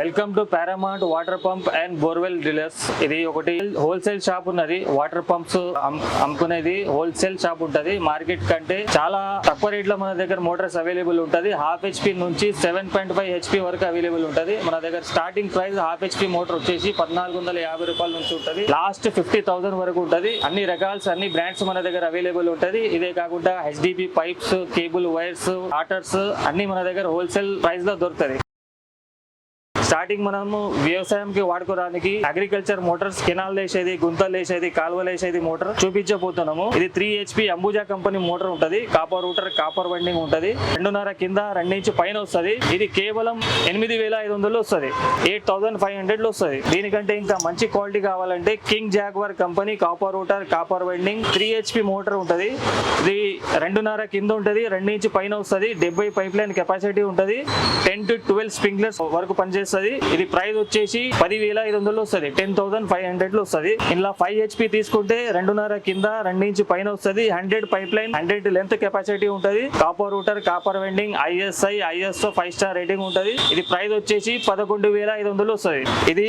Welcome to Paramount water pump and borewell dealers. ఇది ఒకటి wholesale shop ఉన్నది. Water pumps అమ్ముకునేది హోల్సేల్ షాప్ ఉంటది. మార్కెట్ కంటే చాలా తక్కువ రేట్ లో మన దగ్గర మోటార్స్ అవైలబుల్ ఉంటది. హాఫ్ హెచ్పి నుంచి 7.5 హెచ్పి వరకు అవైలబుల్ ఉంటది. మన దగ్గర starting price half HP motor వచ్చేసి 1450 రూపాయల నుంచి ఉంటది. లాస్ట్ 50,000 వరకు ఉంటది. అన్ని రకాల్స్ అన్ని బ్రాండ్స్ మన దగ్గర అవైలబుల్ ఉంటది. ఇదే కాకుండా HDP pipes, cable wires, waters అన్ని మన దగ్గర హోల్సేల్ ప్రైస్ లో దొరుకుతది. స్టార్టింగ్ మనము వ్యవసాయంకి వాడుకోవడానికి అగ్రికల్చర్ మోటార్స్, కెనాల్ వేసేది, గుంతలు వేసేది, కాలువలు వేసేది మోటార్ చూపించబోతున్నాము. ఇది 3 HP అంబుజా కంపెనీ మోటార్ ఉంటది. కాపర్ రూటర్, కాపర్ వైండింగ్ ఉంటది. 2.5 కింద 2 ఇంచ్ పైన వస్తుంది. ఇది కేవలం 8,500 వస్తుంది. 8,500 లో వస్తుంది. దీనికంటే ఇంకా మంచి క్వాలిటీ కావాలంటే king jaguar company copper rotor, copper winding 3 HP motor ఉంటది. ఇది 2.5 కింద ఉంటది, 2 ఇంచ్ పైన వస్తుంది. 70 పైప్ లైన్ కెపాసిటీ ఉంటది. 10 to 12 స్ప్రింక్లర్స్ వరకు పనిచేస్తుంది. ఇది ప్రైస్ వచ్చేసి 10,500 వస్తుంది. 10,500 లో వస్తుంది. ఇలా 5 HP తీసుకుంటే 2.5 కింద 2 ఇంచ్ పైన వస్తుంది. 100 పైప్ లైన్, 100 లెంత్ కెపాసిటీ ఉంటది. Copper rotor, copper vending, ISI, ISO 5 star rating ఉంటది. ఇది ప్రైస్ వచ్చేసి 11,500 వస్తుంది. ఇది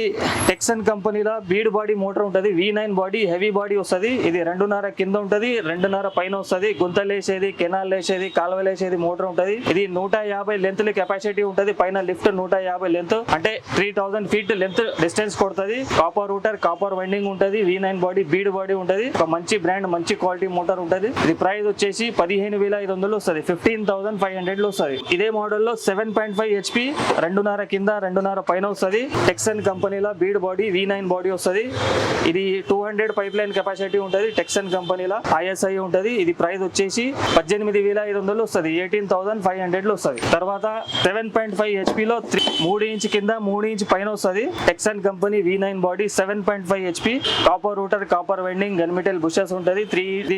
టెక్సన్ కంపెనీలో బీడ్ బాడీ మోటార్ ఉంటది. V9 బాడీ, హెవీ బాడీ వస్తుంది. ఇది 2.5 కింద ఉంటది, 2.5 పైన వస్తుంది. గుంతలు వేసేది, కెనాల్ వేసేది, కాలువలు వేసేది మోటార్ ఉంటది. ఇది 150 లెంత్ కెపాసిటీ ఉంటది. పైన లిఫ్ట్ 150 లెంత్ అంటే 3000 ఫీట్ లెంత్ డిస్టెన్స్ కొడుతుంది. కాపర్ రూటర్, కాపర్ వైండింగ్ ఉంటది. V9 బాడీ, బీడ్ బాడీ ఉంటది. ఒక మంచి బ్రాండ్, మంచి క్వాలిటీ మోటార్ ఉంటది. ఇది ప్రైస్ వచ్చేసి 15,500 వస్తుంది. 15,500 లో వస్తుంది. ఇదే మోడల్ లో 7.5 HP 2.5 కింద 2.5 పైన వస్తుంది. టెక్సన్ కంపెనీలో బీడ్ బాడీ, V9 బాడీ వస్తుంది. ఇది 200 పైప్ లైన్ కెపాసిటీ ఉంటది. టెక్సన్ కంపెనీలో ISI ఉంటది. ఇది ప్రైస్ వచ్చేసి 18,500 వస్తుంది. 18,500 లో వస్తుంది. తర్వాత 7.5 HP లో 3 ఇంచ్ కింద 3 ఇంచ్ పైన వస్తుంది. టెక్సన్ company V9 body 7.5 HP copper rotor, copper winding, gunmetal bushes ఉంటది. 3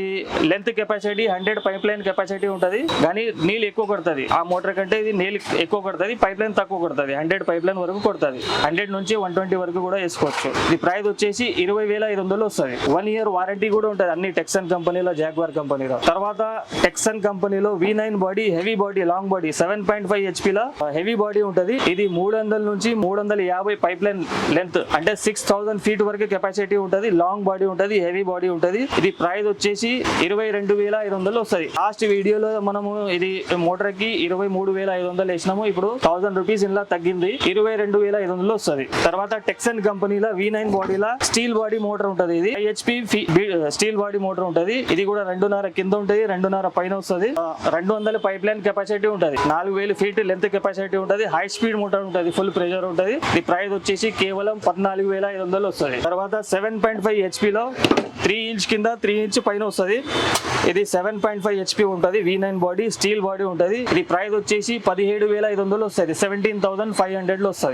length capacity, 100 pipe line capacity ఉంటది. కానీ నీళ్ళు ఎక్కువ కొడుతుంది. ఆ మోటార్ కంటే ఇది నీళ్ళు ఎక్కువ కొడుతుంది, పైప్ లైన్ తక్కువ కొడుతుంది. 100 పైప్ లైన్ వరకు కొడుతుంది. 100 నుంచి 120 వరకు కూడా వేసుకోవచ్చు. ఇది ప్రైస్ వచ్చేసి 20,500 వస్తుంది. 1 ఇయర్ వారంటీ కూడా ఉంటుంది అన్ని టెక్సన్ కంపెనీలో, జాగ్వార్ కంపెనీలో. తర్వాత టెక్సన్ కంపెనీలో V9 body, heavy body, long body 7.5 HP లో హెవీ బాడీ ఉంటది. ఇది 300 నుంచి 350 పైప్ లైన్ లెంత్ అంటే 6,000 ఫీట్ వరకు కెపాసిటీ ఉంటది. లాంగ్ బాడీ ఉంటది, హెవీ బాడీ ఉంటది. ఇది ప్రైస్ వచ్చేసి 22,500 వస్తుంది. లాస్ట్ వీడియోలో మనము ఇది మోటార్ కి 23,500 వేసినాము. ఇప్పుడు 1000 రూపీస్ ఇలా తగ్గింది. 22,500 వస్తుంది. తర్వాత టెక్సన్ కంపెనీలో V9 బాడీలో స్టీల్ బాడీ మోటార్ ఉంటది. ఇది 5 HP స్టీల్ బాడీ మోటార్ ఉంటది. ఇది కూడా 2.5 కింద ఉంటది, 2.5 పైన వస్తుంది. 200 పైప్ లైన్ కెపాసిటీ ఉంటది. 4,000 ఫీట్ లెంత్ కెపాసిటీ ఉంటది. హై స్పీడ్ మోటార్ ఉంటది, ఫుల్ ప్రెషర్ ఉంటది. ఈ ప్రైస్ వచ్చేసి కేవలం 14,500 వస్తుంది. తర్వాత 7.5 HP లో 3 ఇంచ్ కింద 3 ఇంచ్ పైన వస్తుంది. ఇది 7.5 HP ఉంటది. V9 బాడీ, స్టీల్ బాడీ ఉంటది. ఇది ప్రైస్ వచ్చేసి 17,500 వస్తుంది. 17,500 లో వస్తుంది.